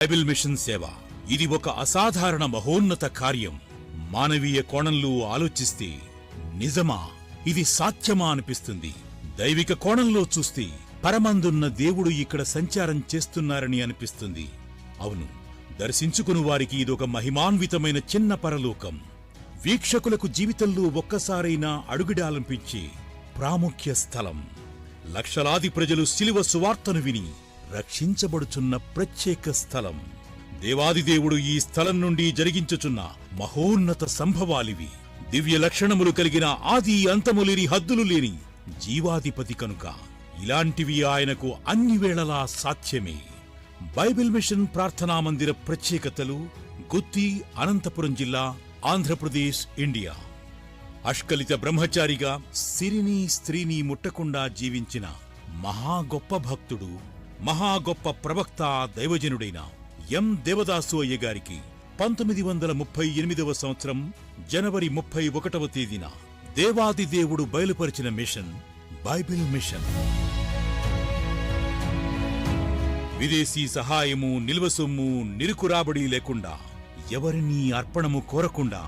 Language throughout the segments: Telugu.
బైబిల్ మిషన్ సేవ ఇది ఒక అసాధారణ మహోన్నత కార్యం. మానవీయ కోణంలో ఆలోచిస్తే నిజమా, ఇది సాధ్యమా అనిపిస్తుంది. దైవిక కోణంలో చూస్తే పరమందున్న దేవుడు ఇక్కడ సంచారం చేస్తున్నారని అనిపిస్తుంది. అవును, దర్శించుకుని వారికి ఇదొక మహిమాన్వితమైన చిన్న పరలోకం. వీక్షకులకు జీవితంలో ఒక్కసారైనా అడుగుడాలనిపించే ప్రాముఖ్య స్థలం. లక్షలాది ప్రజలు శిలువ సువార్తను విని రక్షించబడుచున్న ప్రత్యేక స్థలం. దేవాదిదేవుడు ఈ స్థలం నుండి జరిగించుచున్న మహోన్నత సంభవాలివి. దివ్య లక్షణములు కలిగిన ఆది అంతములేని హద్దులు లేని జీవాధిపతి కనుక ఇలాంటివి ఆయనకు అన్ని వేళలా సాధ్యమే. బైబిల్ మిషన్ ప్రార్థనా మందిర ప్రత్యేకతలు: గుత్తి, అనంతపురం జిల్లా, ఆంధ్రప్రదేశ్, ఇండియా. అష్కలిత బ్రహ్మచారిగా సిరిని స్త్రీని ముట్టకుండా జీవించిన మహా గొప్ప భక్తుడు, మహా గొప్ప ప్రవక్త, దైవజనుడైన ఎం దేవదాసు అయ్య గారికి 1938వ సంవత్సరం జనవరి 31వ తేదీన దేవాది దేవుడు బయలుపరిచిన మిషన్ బైబిల్ మిషన్. విదేశీ సహాయము, నిల్వ సొమ్ము, నిరుకు రాబడి లేకుండా, ఎవరినీ అర్పణము కోరకుండా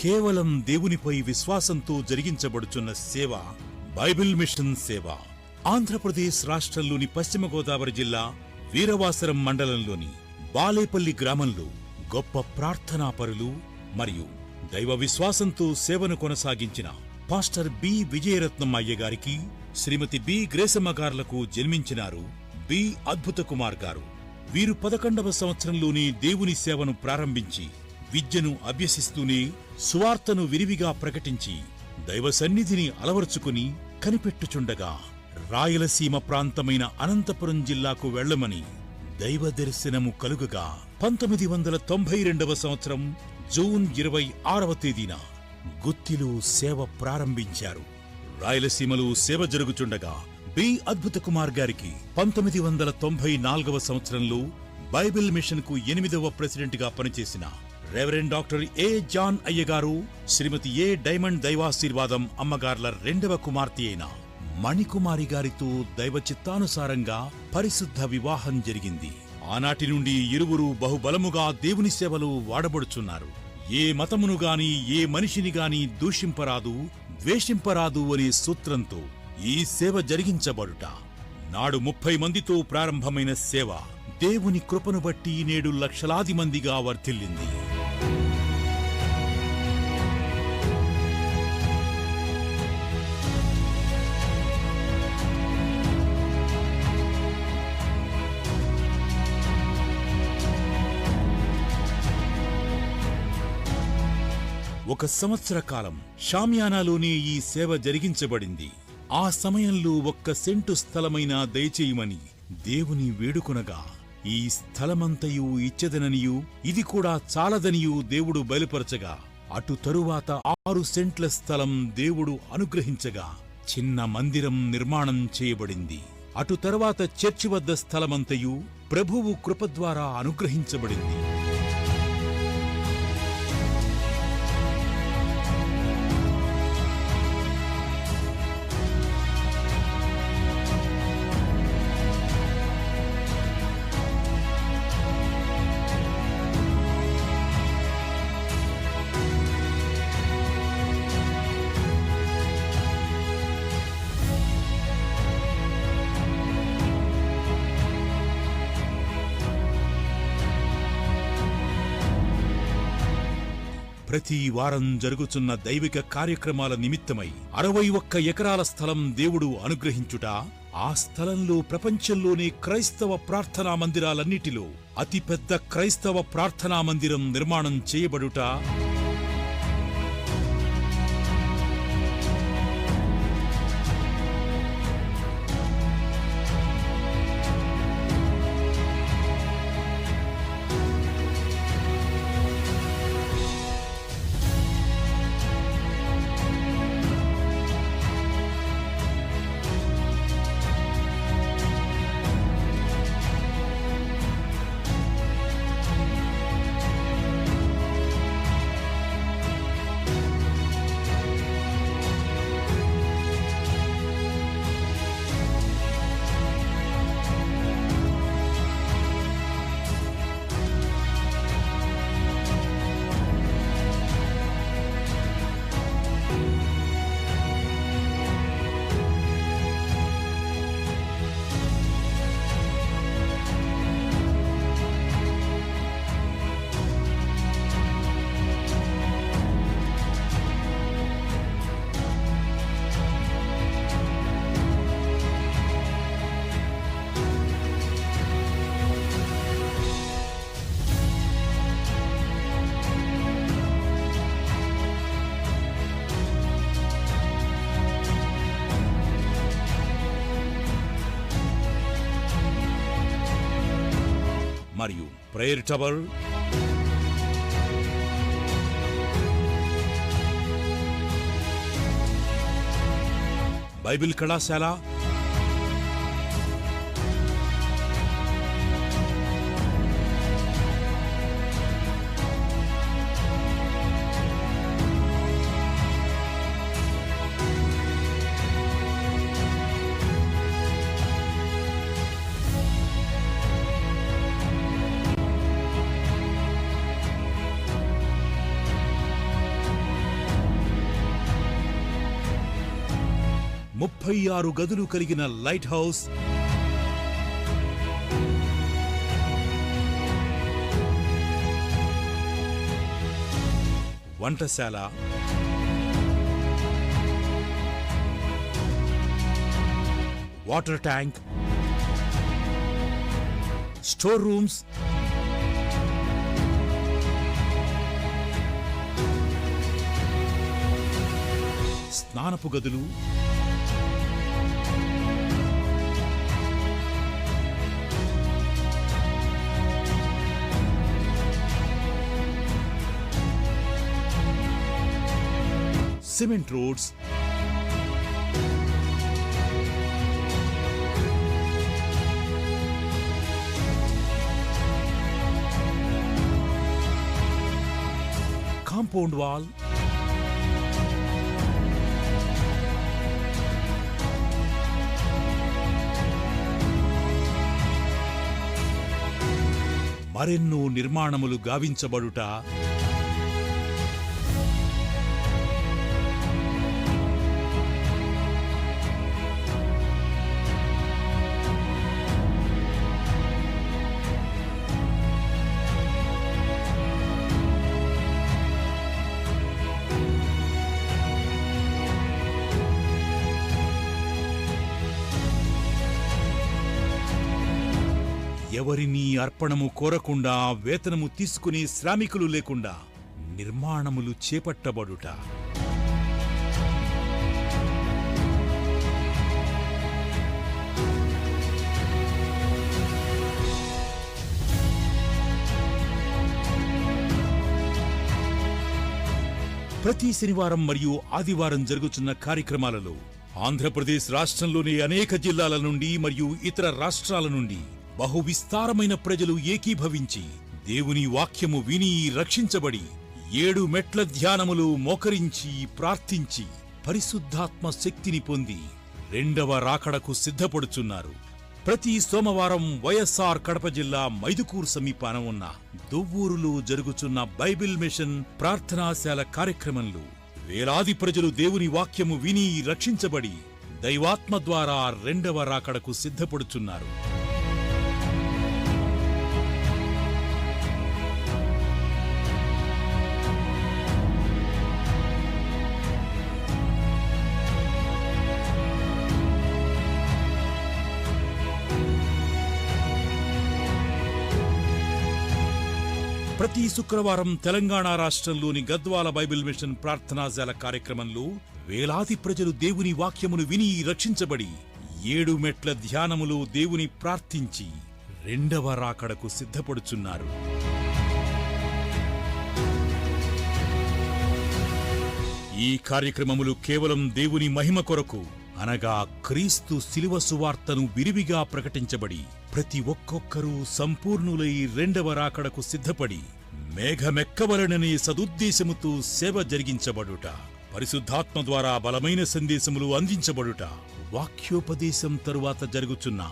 కేవలం దేవునిపై విశ్వాసంతో జరిగించబడుచున్న సేవ బైబిల్ మిషన్ సేవ. ఆంధ్రప్రదేశ్ రాష్ట్రంలోని పశ్చిమ గోదావరి జిల్లా వీరవాసరం మండలంలోని బాలేపల్లి గ్రామంలో గొప్ప ప్రార్థనాపరులు మరియు దైవ విశ్వాసంతో సేవను కొనసాగించిన పాస్టర్ బి విజయరత్నం అయ్య గారికి, శ్రీమతి బి గ్రేసమ్మ గార్లకు జన్మించినారు బి అద్భుత కుమార్ గారు. వీరు 11వ సంవత్సరంలోనే దేవుని సేవను ప్రారంభించి విద్యను అభ్యసిస్తూనే సువార్తను విరివిగా ప్రకటించి దైవ సన్నిధిని అలవర్చుకుని కనిపెట్టుచుండగా రాయలసీమ ప్రాంతమైన అనంతపురం జిల్లాకు వెళ్లమని దైవ దర్శనము కలుగగా 1992వ సంవత్సరం జూన్ 26వ తేదీన గుత్తిలో సేవ ప్రారంభించారు. రాయలసీమలో సేవ జరుగుచుండగా బి అద్భుత కుమార్ గారికి 1994వ సంవత్సరంలో బైబిల్ మిషన్ కు 8వ ప్రెసిడెంట్ గా పనిచేసిన రెవరెండ్ డాక్టర్ ఏ జాన్ అయ్య గారు, శ్రీమతి ఏ డైమండ్ దైవాశీర్వాదం అమ్మగార్ల 2వ కుమార్తె అయిన మణికుమారి గారితో దైవ చిత్తానుసారంగా పరిశుద్ధ వివాహం జరిగింది. ఆనాటి నుండి ఇరువురు బహుబలముగా దేవుని సేవలో వాడబడుచున్నారు. ఏ మతమును గాని, ఏ మనిషిని గాని దూషింపరాదు, ద్వేషింపరాదు అనే సూత్రంతో ఈ సేవ జరిగించబడుట. నాడు 30 మందితో ప్రారంభమైన సేవ దేవుని కృపను బట్టి నేడు లక్షలాది మందిగా వర్ధిల్లింది. ఒక సంవత్సర కాలం షామియానాలోనే ఈ సేవ జరిగించబడింది. ఆ సమయంలో 1 సెంటు స్థలమైనా దయచేయమని దేవుని వేడుకొనగా ఈ స్థలమంతయు ఇచ్చెదననియు, ఇది కూడా చాలదనియు దేవుడు బయలుపరచగా, అటు తరువాత 6 సెంట్ల స్థలం దేవుడు అనుగ్రహించగా చిన్న మందిరం నిర్మాణం చేయబడింది. అటు తరువాత చర్చి వద్ద స్థలమంతయు ప్రభువు కృప ద్వారా అనుగ్రహించబడింది. ప్రతి వారం జరుగుతున్న దైవిక కార్యక్రమాల నిమిత్తమై 61 ఎకరాల స్థలం దేవుడు అనుగ్రహించుట, ఆ స్థలంలో ప్రపంచంలోనే క్రైస్తవ ప్రార్థనా మందిరాలన్నిటిలో అతిపెద్ద క్రైస్తవ ప్రార్థనా మందిరం నిర్మాణం చేయబడుట, ప్రేయర్ టవర్, బైబిల్ కళాశాల, ముప్పై 36 గదులు కలిగిన లైట్ హౌస్, వంటశాల, వాటర్ ట్యాంక్, స్టోర్ రూమ్స్, స్నానపు గదులు, సిమెంట్ రోడ్స్, కాంపౌండ్ వాల్, మరెన్నో నిర్మాణములు గావించబడుట, ఎవరినీ అర్పణము కోరకుండా వేతనము తీసుకునే శ్రామికులు లేకుండా నిర్మాణములు చేపట్టబడుట, ప్రతి శనివారం మరియు ఆదివారం జరుగుతున్న కార్యక్రమాలలో ఆంధ్రప్రదేశ్ రాష్ట్రంలోని అనేక జిల్లాల నుండి మరియు ఇతర రాష్ట్రాల నుండి బహు విస్తారమైన ప్రజలు ఏకీభవించి దేవుని వాక్యము విని రక్షించబడి 7 మెట్ల ధ్యానములు మోకరించి ప్రార్థించి పరిశుద్ధాత్మ శక్తిని పొంది రెండవ రాకడకు సిద్ధపడుచున్నారు. ప్రతి సోమవారం వైఎస్ఆర్ కడప జిల్లా మైదుకూరు సమీపాన ఉన్న దువ్వూరులో జరుగుచున్న బైబిల్ మిషన్ ప్రార్థనాశాల కార్యక్రమంలో వేలాది ప్రజలు దేవుని వాక్యము విని రక్షించబడి దైవాత్మ ద్వారా రెండవ రాకడకు సిద్ధపడుచున్నారు. ప్రతి శుక్రవారం తెలంగాణ రాష్ట్రంలోని గద్వాల బైబిల్ మిషన్ ప్రార్థనాశాల కార్యక్రమంలో వేలాది ప్రజలు దేవుని వాక్యమును విని రక్షించబడి 7 మెట్ల ధ్యానములో దేవుని ప్రార్థించి రెండవ రాకడకు సిద్ధపడుచున్నారు. ఈ కార్యక్రమములు కేవలం దేవుని మహిమ కొరకు, అనగా క్రీస్తు శిలువ సువార్తను విరివిగా ప్రకటించబడి ప్రతి ఒక్కొక్కరూ సంపూర్ణులై రెండవ రాకడకు సిద్ధపడి మేఘమెక్కవలననే సదుద్దేశముతో సేవ జరిగించబడుట, పరిశుద్ధాత్మ ద్వారా బలమైన సందేశములు అందించబడుట, వాక్యోపదేశం తరువాత జరుగుచున్న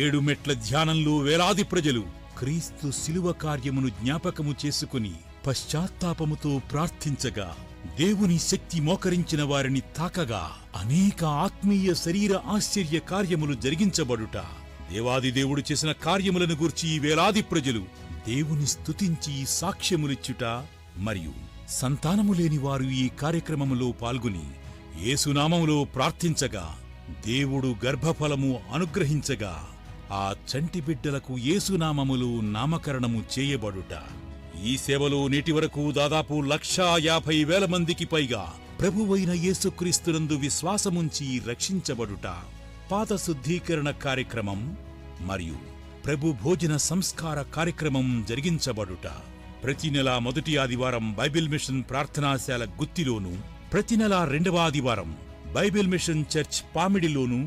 7 మెట్ల ధ్యానంలో వేలాది ప్రజలు క్రీస్తు శిలువ కార్యమును జ్ఞాపకము చేసుకుని పశ్చాత్తాపముతో ప్రార్థించగా దేవుని శక్తి మోకరించిన వారిని తాకగా అనేక ఆత్మీయ శరీర ఆశ్చర్య కార్యములు జరిగించబడుట, దేవాది దేవుడు చేసిన కార్యములను గూర్చి వేలాది ప్రజలు దేవుని స్తుతించి సాక్ష్యములిచ్చుట మరియు సంతానము లేని వారు ఈ కార్యక్రమములో పాల్గొని యేసునామములో ప్రార్థించగా దేవుడు గర్భఫలము అనుగ్రహించగా ఆ చంటి బిడ్డలకు యేసునామములో నామకరణము చేయబడుట. ఈ సేవలో నేటి వరకు దాదాపు 1,50,000 మందికి పైగా ప్రభువైన యేసుక్రీస్తునందు విశ్వాసముంచి రక్షించబడుట, పాత శుద్ధీకరణ కార్యక్రమం మరియు ప్రభు భోజన సంస్కార కార్యక్రమం జరిగించబడుట. ప్రతి నెల మొదటి ఆదివారం బైబిల్ మిషన్ ప్రార్థనాశాల గుత్తిలోను, ప్రతి నెల రెండవ ఆదివారం బైబిల్ మిషన్ చర్చ్ పామిడిలోను,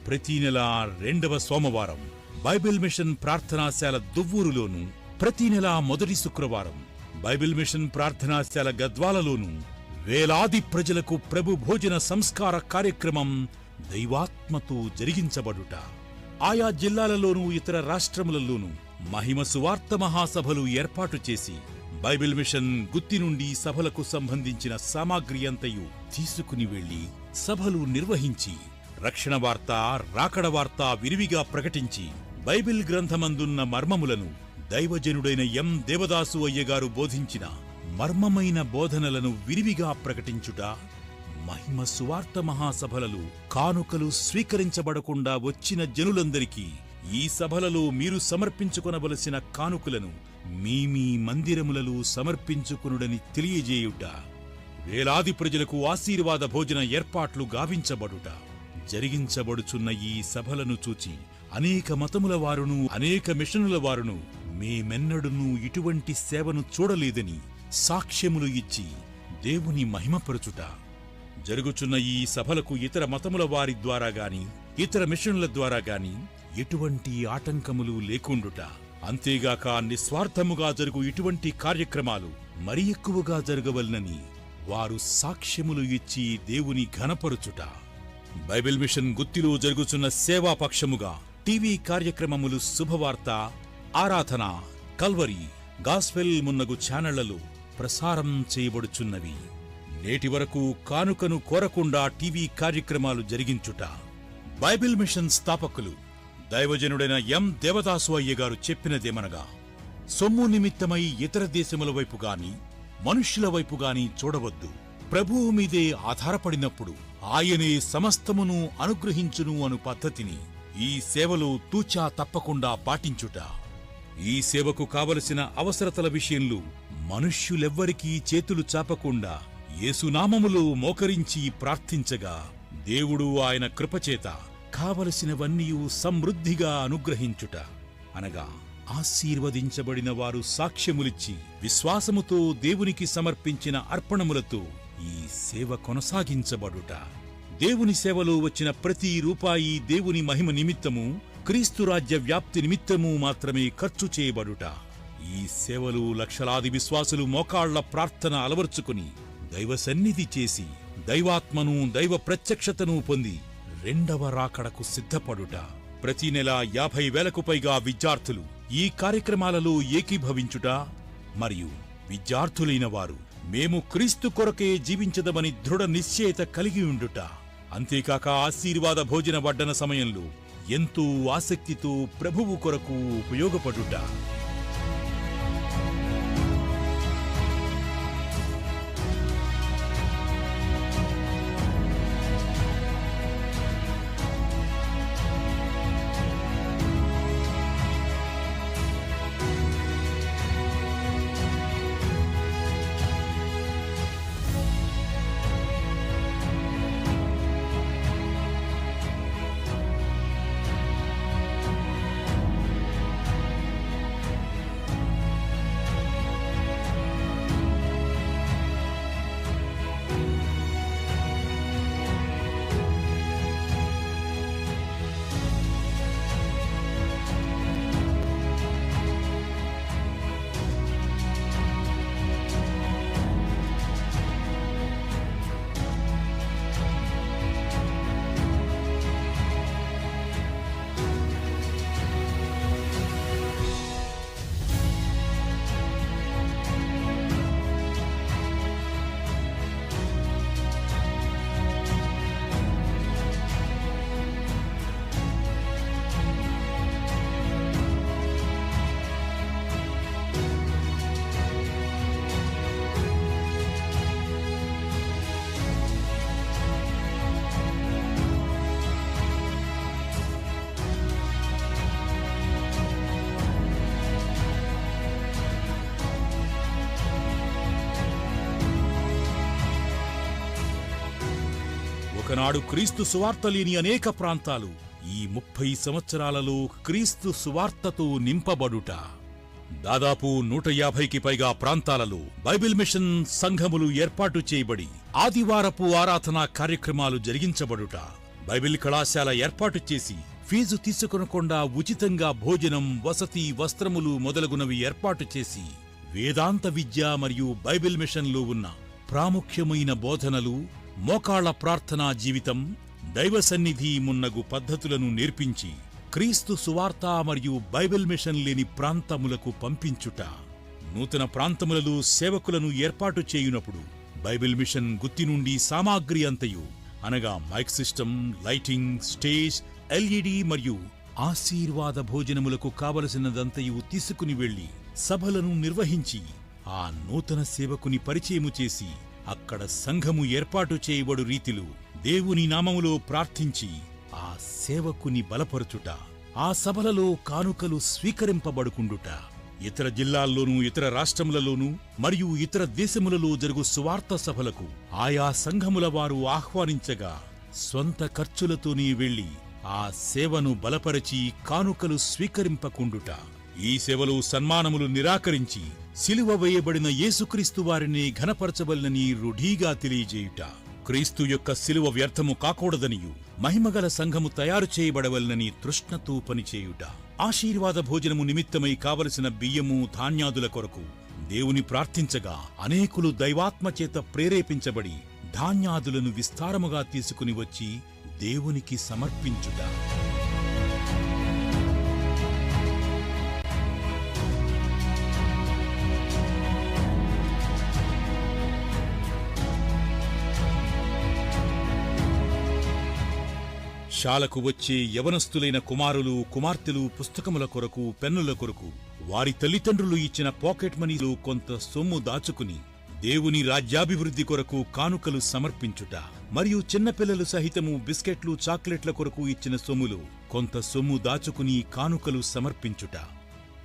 ప్రతి నెల రెండవ సోమవారం బైబిల్ మిషన్ ప్రార్థనాశాల దువ్వూరులోను, ప్రతి నెల మొదటి శుక్రవారం బైబిల్ మిషన్ ప్రార్థనాశాల గద్వాలలోను వేలాది ప్రజలకు ప్రభు భోజన సంస్కార కార్యక్రమం దైవాత్మతో జరిగించబడుట. ఆయా జిల్లాలలోనూ ఇతర రాష్ట్రములలోనూ మహిమ సువార్త మహాసభలు ఏర్పాటు చేసి బైబిల్ మిషన్ గుత్తి నుండి సభలకు సంబంధించిన సామాగ్రి అంతయు తీసుకుని వెళ్లి సభలు నిర్వహించి రక్షణ వార్త, రాకడ వార్త విరివిగా ప్రకటించి బైబిల్ గ్రంథమందున్న మర్మములను దైవజనుడైన ఎం దేవదాసు అయ్యగారు బోధించిన మర్మమైన బోధనలను విరివిగా ప్రకటించుట. మహిమ సువార్త మహాసభలలో కానుకలు స్వీకరించబడకుండా వచ్చిన జనులందరికీ ఈ సభలలో మీరు సమర్పించుకొనవలసిన కానుకలను మీ మందిరములలో సమర్పించుకొనుడని తెలియజేయుట. వేలాది ప్రజలకు ఆశీర్వాద భోజన ఏర్పాట్లు గావించబడుట. జరిగించబడుచున్న ఈ సభలను చూచి అనేక మతముల వారును, అనేక మిషనుల వారును మేమెన్నడునూ ఇటువంటి సేవను చూడలేదని సాక్ష్యములు ఇచ్చి దేవుని మహిమపరచుట. జరుగుచున్న ఈ సభలకు ఇతర మతముల వారి ద్వారా గాని, ఇతర మిషన్ల ద్వారా గాని ఎటువంటి ఆటంకములు లేకుండుట. అంతేగాక నిస్వార్థముగా జరుగు ఇటువంటి కార్యక్రమాలు మరి ఎక్కువగా జరగవలనని వారు సాక్ష్యములు ఇచ్చి దేవుని ఘనపరుచుట. బైబిల్ మిషన్ గుత్తిలో జరుగుచున్న సేవాపక్షముగా టీవీ కార్యక్రమములు శుభవార్త, ఆరాధన, కల్వరి, గాస్పెల్ మున్నగు ఛానళ్లలో ప్రసారం చేయబడుచున్నవి. నేటి వరకు కానుకను కోరకుండా టీవీ కార్యక్రమాలు జరిగించుట. బైబిల్ మిషన్ స్థాపకులు దైవజనుడైన ఎం దేవదాసు అయ్యగారు చెప్పినదేమనగా, సొమ్ము నిమిత్తమై ఇతర దేశముల వైపు గాని, మనుష్యుల వైపు గాని చూడవద్దు. ప్రభువు మీదే ఆధారపడినప్పుడు ఆయనే సమస్తమును అనుగ్రహించును అను పద్ధతిని ఈ సేవలో తూచా తప్పకుండా పాటించుట. ఈ సేవకు కావలసిన అవసరతల విషయంలో మనుష్యులెవ్వరికీ చేతులు చాపకుండా యేసునామములో మోకరించి ప్రార్థించగా దేవుడు ఆయన కృపచేత కావలసినవన్నీ సమృద్ధిగా అనుగ్రహించుట. అనగా ఆశీర్వదించబడిన వారు సాక్ష్యములిచ్చి విశ్వాసముతో దేవునికి సమర్పించిన అర్పణములతో ఈ సేవ కొనసాగించబడుట. దేవుని సేవలో వచ్చిన ప్రతి రూపాయి దేవుని మహిమ నిమిత్తము, క్రీస్తు రాజ్య వ్యాప్తి నిమిత్తము మాత్రమే ఖర్చు చేయబడుట. ఈ సేవలు లక్షలాది విశ్వాసులు మోకాళ్ల ప్రార్థన అలవర్చుకుని దైవ సన్నిధి చేసి దైవాత్మను, దైవ ప్రత్యక్షతను పొంది రెండవ రాకడకు సిద్ధపడుట. ప్రతి నెల 50,000కు పైగా విద్యార్థులు ఈ కార్యక్రమాలలో ఏకీభవించుట మరియు విద్యార్థులైన వారు మేము క్రీస్తు కొరకే జీవించదమని దృఢ నిశ్చయత కలిగి ఉండుట. అంతేకాక ఆశీర్వాద భోజన వడ్డన సమయంలో ఎంతో ఆసక్తితో ప్రభువు కొరకు ఉపయోగపడుట. ఒకనాడు క్రీస్తు సువార్త లేని అనేక ప్రాంతాలు ఈ 30 సంవత్సరాలలో క్రీస్తు సువార్తతో నింపబడుట. దాదాపు 150కి పైగా ప్రాంతాలలో బైబిల్ మిషన్ సంఘములు ఏర్పాటు చేయబడి ఆదివారపు ఆరాధనా కార్యక్రమాలు జరిగించబడుట. బైబిల్ కళాశాల ఏర్పాటు చేసి ఫీజు తీసుకొనకుండా ఉచితంగా భోజనం, వసతి, వస్త్రములు మొదలగునవి ఏర్పాటు చేసి వేదాంత విద్య మరియు బైబిల్ మిషన్లో ఉన్న ప్రాముఖ్యమైన బోధనలు, మోకాళ్ల ప్రార్థనా జీవితం, దైవ సన్నిధి మున్నగు పద్ధతులను నేర్పించి క్రీస్తు సువార్త మరియు బైబిల్ మిషన్ లేని ప్రాంతములకు పంపించుట. నూతన ప్రాంతములలో సేవకులను ఏర్పాటు చేయునప్పుడు బైబిల్ మిషన్ గుత్తి నుండి సామాగ్రి అంతయు అనగా mic system, lighting, stage, LED మరియు ఆశీర్వాద భోజనములకు కావలసినదంతయు తీసుకుని వెళ్లి సభలను నిర్వహించి ఆ నూతన సేవకుని పరిచయము చేసి అక్కడ సంఘము ఏర్పాటు చేయబడు రీతిలో దేవుని నామములో ప్రార్థించి ఆ సేవకుని బలపరచుట, ఆ సభలలో కానుకలు స్వీకరింపబడుకుండుట. ఇతర జిల్లాల్లోనూ, ఇతర రాష్ట్రములలోనూ మరియు ఇతర దేశములలో జరుగు సువార్త సభలకు ఆయా సంఘముల వారు ఆహ్వానించగా స్వంత ఖర్చులతోనే వెళ్లి ఆ సేవను బలపరచి కానుకలు స్వీకరింపకుండుట. ఈ సేవలో సన్మానములు నిరాకరించి సిలువ వేయబడిన యేసుక్రీస్తు వారిని ఘనపరచవలనని రూఢీగా తెలియజేయుట. క్రీస్తు యొక్క సిలువ వ్యర్థము కాకూడదనియు మహిమగల సంఘము తయారు చేయబడవలనని తృష్ణతో పనిచేయుట. ఆశీర్వాద భోజనము నిమిత్తమై కావలసిన బియ్యము, ధాన్యాదుల కొరకు దేవుని ప్రార్థించగా అనేకులు దైవాత్మచేత ప్రేరేపించబడి ధాన్యాదులను విస్తారముగా తీసుకుని వచ్చి దేవునికి సమర్పించుట. శాలకు వచ్చే యవనస్తులైన కుమారులు, కుమార్తెలు పుస్తకముల కొరకు, పెన్నుల కొరకు వారి తల్లిదండ్రులు ఇచ్చిన పాకెట్ మనీలో కొంత సొమ్ము దాచుకుని దేవుని రాజ్యాభివృద్ధి కొరకు కానుకలు సమర్పించుట. మరియు చిన్నపిల్లలు సహితము బిస్కెట్లు, చాక్లెట్ల కొరకు ఇచ్చిన సొమ్ములో కొంత సొమ్ము దాచుకుని కానుకలు సమర్పించుట.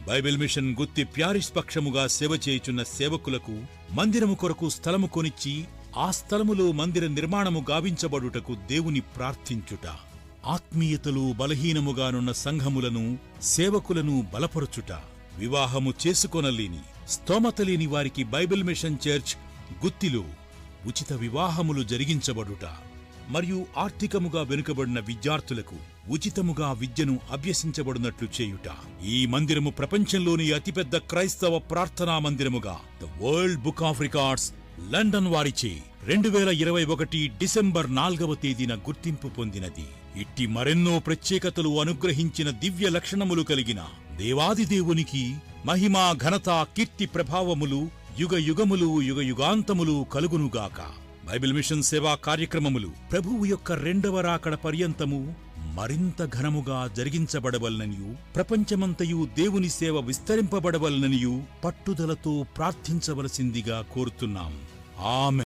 బైబిల్ మిషన్ గుత్తి ప్యారిష్ పక్షముగా సేవ చేయుచున్న సేవకులకు మందిరము కొరకు స్థలము కొనిచ్చి ఆ స్థలములో మందిర నిర్మాణము గావించబడుటకు దేవుని ప్రార్థించుట. ఆత్మీయతలో బలహీనముగానున్న సంఘములను, సేవకులను బలపరుచుట. వివాహము చేసుకొనలేని, స్తోమతలేని వారికి బైబిల్ మిషన్ చర్చ్ గుత్తిలో ఉచిత వివాహములు జరిగించబడుట. మరియు ఆర్థికముగా వెనుకబడిన విద్యార్థులకు ఉచితముగా విద్యను అభ్యసించబడినట్లు చేయుట. ఈ మందిరము ప్రపంచంలోని అతిపెద్ద క్రైస్తవ ప్రార్థనా మందిరముగా the World Book of Records London వారిచే 2021 డిసెంబర్ 4వ తేదీన గుర్తింపు పొందినది. ఇట్టి మరెన్నో ప్రత్యేకతలు అనుగ్రహించిన దివ్య లక్షణములు కలిగిన దేవాది దేవునికి మహిమా, ఘనత, కీర్తి, ప్రభావములు యుగ యుగములు, యుగ యుగాంతములు కలుగునుగాక. బైబిల్ మిషన్ సేవా కార్యక్రమములు ప్రభువు యొక్క 2వ రాకడ పర్యంతము మరింత ఘనముగా జరిగించబడవలననియు, ప్రపంచమంతయు దేవుని సేవ విస్తరింపబడవలననియు పట్టుదలతో ప్రార్థించవలసిందిగా కోరుతున్నాం. ఆమేన్.